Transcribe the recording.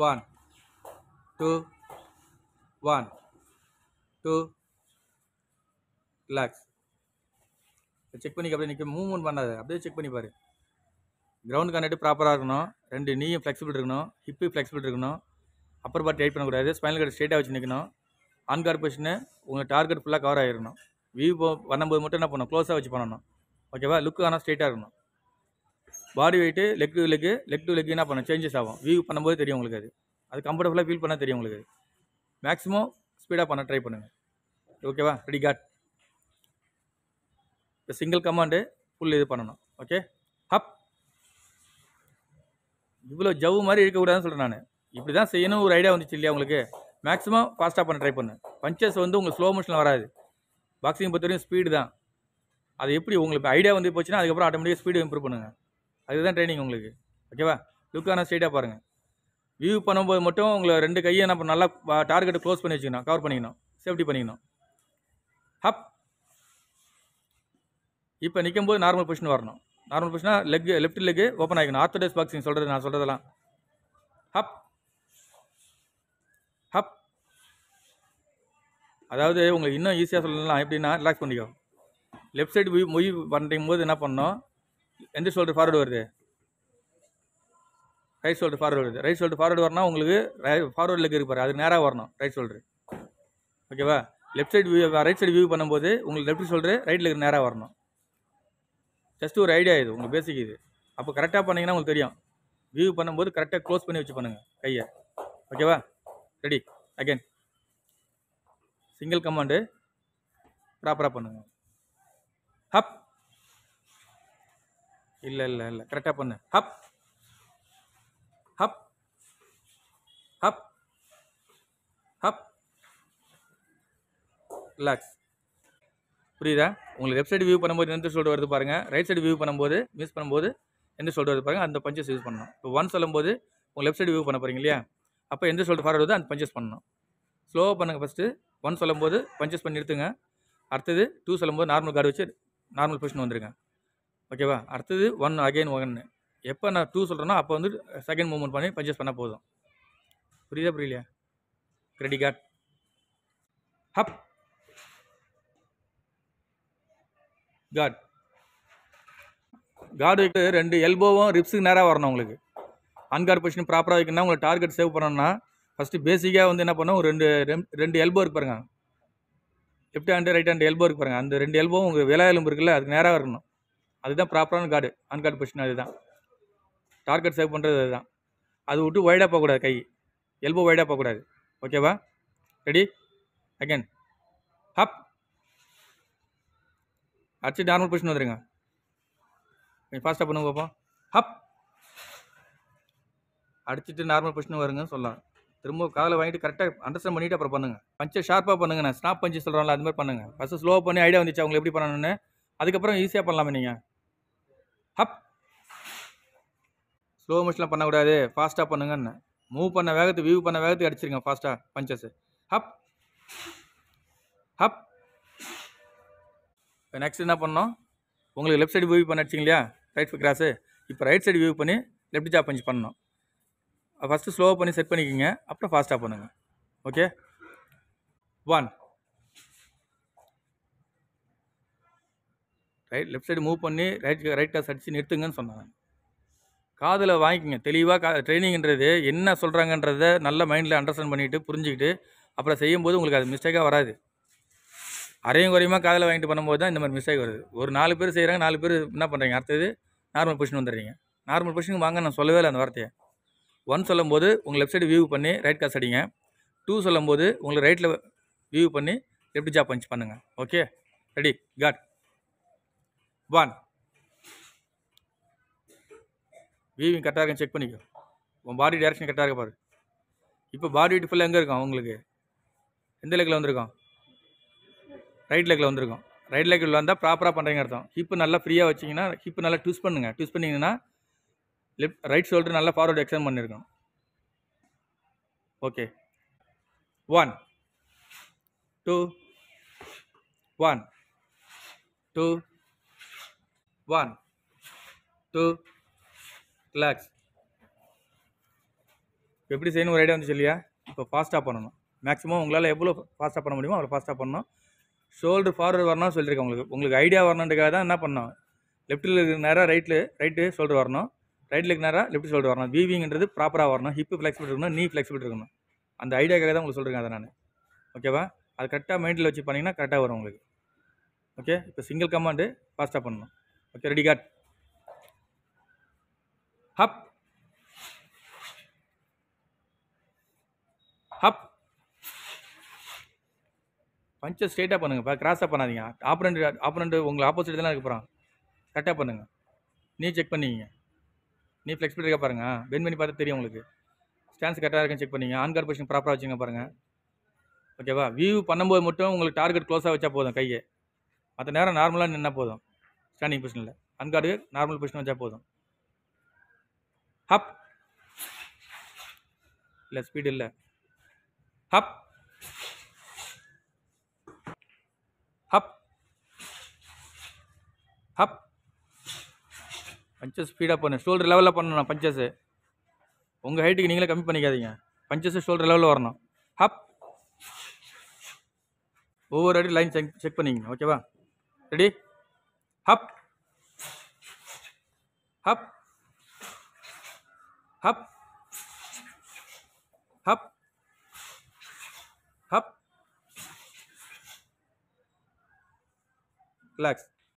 1 2 1 2 relax. Check பண்ணி அப்படியே நிற்க, மூவ்மெண்ட் பண்ணாது, அப்படியே செக் பண்ணி பாரு. கிரவுண்ட் கான்டாக்ட் ப்ராப்பராக இருக்கணும், ரெண்டு நீயும் ஃப்ளெக்சிபிள் இருக்கணும், ஹிப்பு ஃப்ளெக்சிபிள் இருக்கணும், அப்பர் பார்ட் டைட் பண்ணக்கூடாது, ஸ்பைனல் கார்டு ஸ்ட்ரெயிட்டாக வச்சு நிற்கணும். ஆன் கார்டு பொசிஷனு உங்கள் டார்கெட் ஃபுல்லாக கவர் ஆகிடணும். வியூ பண்ணும்போது மட்டும் என்ன பண்ணணும், க்ளோஸாக வச்சு பண்ணணும். ஓகேவா? லுக்கு ஆனால் ஸ்ட்ரெயிட்டாக இருக்கணும். பாடி வெயிட்டு லெக் டு லெக் என்ன பண்ணணும், சேஞ்சஸ் ஆகும். வியூ பண்ணும்போது தெரியும் உங்களுக்கு. அது கம்ஃபர்டபுளாக ஃபீல் பண்ணால் தெரியும் உங்களுக்கு. மேக்ஸிமம் ஸ்பீடாக பண்ண ட்ரை பண்ணுங்கள். ஓகேவா? Ready guard. இப்போ சிங்கிள் கமாண்டு ஃபுல் இது பண்ணணும். ஓகே, ஹப். இவ்வளோ ஜவ்வு மாதிரி இருக்கக்கூடாதுன்னு சொல்கிறேன் நான். இப்படி தான் செய்யணும் ஒரு ஐடியா வந்துச்சு இல்லையா உங்களுக்கு? மேக்ஸிமம் ஃபாஸ்ட்டாக பண்ண ட்ரை பண்ணு. பஞ்சஸ் வந்து உங்களுக்கு ஸ்லோ மோஷனில் வராது. பாக்ஸிங் பொறுத்த வரைக்கும் ஸ்பீடு தான். அது எப்படி உங்களுக்கு ஐடியா வந்து போச்சுன்னா அதுக்கப்புறம் ஆட்டோமேட்டிக்காக ஸ்பீடு இம்ப்ரூவ் பண்ணுங்கள். அதுதான் ட்ரைனிங் உங்களுக்கு. ஓகேவா? லுக்கான ஸ்ட்ரெயிட்டாக பாருங்கள். வியூ பண்ணும்போது மட்டும் உங்களை ரெண்டு கையை என்ன பண்ண, நல்லா டார்கெட்டை க்ளோஸ் பண்ணி வச்சுக்கணும், கவர் பண்ணிக்கணும், சேஃப்டி பண்ணிக்கணும். ஹப். இப்போ நிற்கும் போது நார்மல் பொசிஷன் வரணும். நார்மல் பொசிஷனாக லெஃப்ட் லெக் ஓப்பன் ஆகிக்கணும். ஆர்த்தோடாக்ஸ் பாக்ஸிங் சொல்கிறது நான் சொல்கிறதெல்லாம். Hup hup. அதாவது உங்களுக்கு இன்னும் ஈஸியாக சொல்லலாம். எப்படின்னா, ரிலாக்ஸ் பண்ணிக்கோ. லெஃப்ட் சைடு மூவ் பண்ணும் போது என்ன பண்ணணும், எந்த ஷோல்டர் ஃபார்வர்டு வருது, ரைட் ஷோல்டர் ஃபார்வர்டு வருது. ரைட் ஷோல்டர் ஃபார்வர்டு வரணும் உங்களுக்கு, ஃபார்வர்டு லெக் இருக்கு பாரு, அது நேராக வரணும் ரைட் ஷோல்டர். ஓகேவா? Left side view, right side view பண்ணும்போது உங்களுக்கு லெஃப்ட் ஷோல்டர் ரைட் லெக் நேராக வரணும். ஜஸ்ட் ஒரு ஐடியா இது, உங்களுக்கு பேசிக் இது. அப்போ கரெக்டாக பண்ணிங்கன்னா உங்களுக்கு தெரியும். வியூ பண்ணும்போது கரெக்டாக க்ளோஸ் பண்ணி வச்சு பண்ணுங்கள் கையை. ஓகேவா? Ready again. சிங்கிள் கமாண்டு ப்ராப்பராக பண்ணுங்கள். ஹப். இல்லை இல்லை இல்லை, கரெக்டாக பண்ணு. Hub hub hub hub. Relax. புரியுதா? உங்களுக்கு லெஃப்ட் சைடு வியூ பண்ணும்போது எந்த ஷோல்டர் வருது பாருங்கள், ரைட் சைடு வியூ பண்ணும்போது மிஸ் பண்ணும்போது எந்த ஷோல்டர் வருது பாருங்கள், அந்த பஞ்சஸ் யூஸ் பண்ணணும். இப்போ 1 சொல்லும்போது உங்கள் லெஃப்ட் சைடு வியூ பண்ண போகிறீங்க இல்லையா, அப்போ எந்த ஷோல்டர் ஃபார்வர்டு வருது அந்த பஞ்சஸ் பண்ணணும். ஸ்லோவாக பண்ணுங்கள். ஃபஸ்ட்டு 1 சொல்லும்போது பஞ்சஸ் பண்ணி நிறுத்துங்க. அடுத்தது 2 சொல்லும்போது நார்மல் கார்டு வச்சு நார்மல் பொசிஷன் வந்துருங்க. ஓகேவா? அடுத்தது 1 அகைன் 1. எப்போ நான் 2 சொல்கிறேனோ அப்போ வந்து செகண்ட் மூவ்மெண்ட் பண்ணி பஞ்சஸ் பண்ணால் போதும். புரியுதா புரியலையா? Ready guard. ஹப் காட். கார்டு வைக்க ரெண்டு எல்போவும் ரிப்ஸுக்கு நேராக வரணும் உங்களுக்கு. ஆன்கார்டு பொசிஷன் ப்ராப்பராக வைக்கணும்னா உங்களுக்கு டார்கெட் சேவ் பண்ணணும்னா ஃபஸ்ட்டு பேசிக்காக வந்து என்ன பண்ணணும், ஒரு ரெண்டு எல்போ இருக்கு பாருங்க, left hand right hand elbow இருக்கு பாருங்க, அந்த ரெண்டு எல்போவும் உங்களுக்கு விலா எலும்பு இருக்குல்ல, அதுக்கு நேராக இருக்கணும். அதுதான் ப்ராப்பரான கார்டு. ஆன்கார்டு பொசிஷன் அதுதான். டார்கெட் சேவ் பண்ணுறது அதுதான். அது விட்டு வைடாக போகக்கூடாது, கை எல்போ வைடாக போகக்கூடாது. ஓகேவா? Ready again. ஹப். அடிச்சு நார்மல் பொசிஷன் வந்துடுங்க. கொஞ்சம் ஃபாஸ்ட்டாக பண்ணுங்க பார்ப்போம். ஹப். அடிச்சுட்டு நார்மல் பொசிஷன் வருங்க சொல்லலாம். திரும்ப காலை வாங்கிட்டு கரெக்டாக அண்டர்ஸ்டாண்ட் பண்ணிவிட்டு அப்புறம் பண்ணுங்கள். பஞ்சை ஷார்ப்பாக பண்ணுங்கள். நான் ஸ்னாப் பஞ்சு சொல்கிறேன்ல, அது மாதிரி பண்ணுங்கள். ஃபஸ்ட்டு ஸ்லோவாக பண்ணி ஐடியா வந்துச்சு அவங்களுக்கு எப்படி பண்ணணும்னு, அதுக்கப்புறம் ஈஸியாக பண்ணலாமே நீங்கள். ஹப். ஸ்லோ மோஷனில் பண்ணக்கூடாது, ஃபாஸ்ட்டாக பண்ணுங்கன்னு. மூவ் பண்ண வேகத்துக்கு, வியூ பண்ண வேகத்துக்கு அடிச்சிருங்க ஃபாஸ்ட்டாக பஞ்சஸ். Hub hub. இப்போ நெக்ஸ்ட் என்ன பண்ணணும், உங்களுக்கு லெஃப்ட் சைடு வியூ பண்ண அடிச்சிங்க இல்லையா, ரைட் கிராஸு. இப்போ ரைட் சைடு வியூ பண்ணி லெஃப்ட் ஜாப் பஞ்ச் பண்ணணும். ஃபஸ்ட்டு ஸ்லோவாக பண்ணி செட் பண்ணிக்கோங்க, அப்புறம் ஃபாஸ்ட்டாக பண்ணுங்கள். ஓகே, 1 லெஃப்ட் சைடு மூவ் பண்ணி ரைட் கிராஸ் அடித்து நிறுத்துங்கன்னு சொன்னாங்க. காதில் வாங்கிக்கோங்க தெளிவாக. ட்ரைனிங்கிறது என்ன சொல்கிறாங்கன்றத நல்ல மைண்டில் அண்டர்ஸ்டாண்ட் பண்ணிவிட்டு புரிஞ்சுக்கிட்டு அப்புறம் செய்யும்போது உங்களுக்கு அது மிஸ்டேக்காக வராது. அரையும் குறையுமா காதில் வாங்கிட்டு பண்ணும்போது தான் இந்த மாதிரி மிஸ்டேக் வருது. ஒரு 4 பேர் செய்கிறாங்க, 4 பேர் என்ன பண்ணுறீங்க, அடுத்தது நார்மல் பொசிஷன் வந்துடுறீங்க. நார்மல் பொசிஷனுக்கு வாங்க நான் சொல்லவே இல்லை அந்த வார்த்தையை. 1 சொல்லும்போது உங்கள் லெஃப்ட் சைடு வியூ பண்ணி ரைட் காஸ் அடிங்க. 2 சொல்லும்போது உங்களுக்கு ரைட்டில் வியூ பண்ணி லெஃப்ட் ஜாப் பஞ்ச் பண்ணுங்கள். Okay, ready guard. 1 வியூவிங் கரெக்டாக இருக்கும், செக் பண்ணிக்கோ. உன் பாடி டைரக்ஷன் கரெக்டாக இருக்க பாரு. இப்போ பாடி வெயிட் ஃபுல்லாக எங்கே இருக்கும் உங்களுக்கு, எந்த லெக்கில் வந்திருக்கோம், ரைட் லெக்கில் வந்திருக்கும். ரைட் லெக்கில் வந்தால் ப்ராப்பராக பண்ணுறீங்க அர்த்தம். ஹிப்பு நல்லா ஃப்ரீயாக வச்சிங்கன்னா, ஹிப்பு நல்லா ட்விஸ்ட் பண்ணுங்கள். ட்விஸ்ட் பண்ணிங்கன்னா ரைட் ஷோல்டர் நல்லா ஃபார்வர்டு எக்ஸ்டெண்ட் பண்ணியிருக்கோம். Okay, 1 2 1 2 1 2 relax. எப்படி செய்யணும் ஒரு ஐடியா வந்துச்சு இல்லையா? இப்போ ஃபாஸ்ட்டாக பண்ணணும். மேக்ஸிமம் உங்களால் எவ்வளோ ஃபாஸ்ட்டாக பண்ண முடியுமோ அவ்வளோ ஃபாஸ்ட்டாக பண்ணணும். ஷோல்டர் ஃபார்வர்டு வரணும்னு சொல்லியிருக்கேன் உங்களுக்கு ஐடியா வரணுன்றதுக்காக தான் என்ன பண்ணணும், லெஃப்ட்டில் நேராக ரைட்டு ஷோல்டர் வரணும், ரைட்டில் நேராக லெஃப்ட் ஷோல்டர் வரணும். வீவிங்கிறது ப்ராப்பராக வரணும், ஹிப்பு ஃப்ளெக்சிபிள் இருக்கணும், நீ ஃப்ளெக்சிபிள் இருக்கணும். அந்த ஐடியாக்காக தான் உங்களுக்கு சொல்கிறேன் அதை நான். ஓகேவா? அது கரெக்டாக மைண்டில் வச்சு பண்ணிங்கன்னா கரெக்டாக வரும் உங்களுக்கு. ஓகே, இப்போ சிங்கிள் கமாண்டு ஃபாஸ்ட்டாக பண்ணணும். Okay, ready guard. Hup hup. பஞ்சை ஸ்ட்ரெயிட்டாக பண்ணுங்கப்பா, கிராஸாக பண்ணாதீங்க. ஆப்போனண்ட் உங்களை ஆப்போசிட் தானே இருக்க போகிறான். கரெக்டாக பண்ணுங்கள். நீ செக் பண்ணிங்க, நீ ஃப்ளெக்சிபிள் இருக்கா பாருங்கள், பெண்ட் பண்ணி பார்த்தா தெரியும் உங்களுக்கு. ஸ்டான்ஸ் கரெக்டாக இருக்குன்னு செக் பண்ணிங்க. ஆன் கார்ட் பொசிஷன் ப்ராப்பராக வச்சுங்க பாருங்கள். ஓகேவா? வியூ பண்ணும்போது மட்டும் உங்களுக்கு டார்கெட் க்ளோஸாக வச்சா போதும் கையை. மற்ற நேரம் நார்மலாக நின்னா போதும். ஸ்டாண்டிங் பொசிஷனில் அன்கார்டு நார்மல் பொசிஷன் வச்சா போதும். ஹப் இல்லை, ஸ்பீடு இல்லை. Hub hub hub. பஞ்சஸ் ஸ்பீடாக பண்ணு, ஷோல்டர் லெவலில் பண்ணணும். பஞ்சஸ் உங்கள் ஹைட்டுக்கு நீங்களே கம்மி பண்ணிக்காதீங்க. பஞ்சஸ் ஷோல்டர் லெவலில் வரணும். ஹப். ஒவ்வொரு அடி லைன் செக் பண்ணிங்க. ஓகேவா? Ready. Hub hub hub hub hub. Relax.